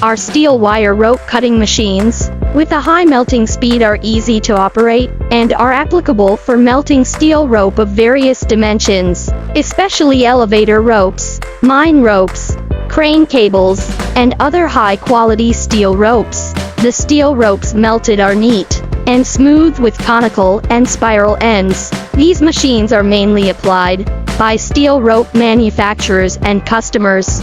Our steel wire rope cutting machines, with a high melting speed, are easy to operate, and are applicable for melting steel rope of various dimensions, especially elevator ropes, mine ropes, crane cables, and other high-quality steel ropes. The steel ropes melted are neat and smooth with conical and spiral ends. These machines are mainly applied by steel rope manufacturers and customers.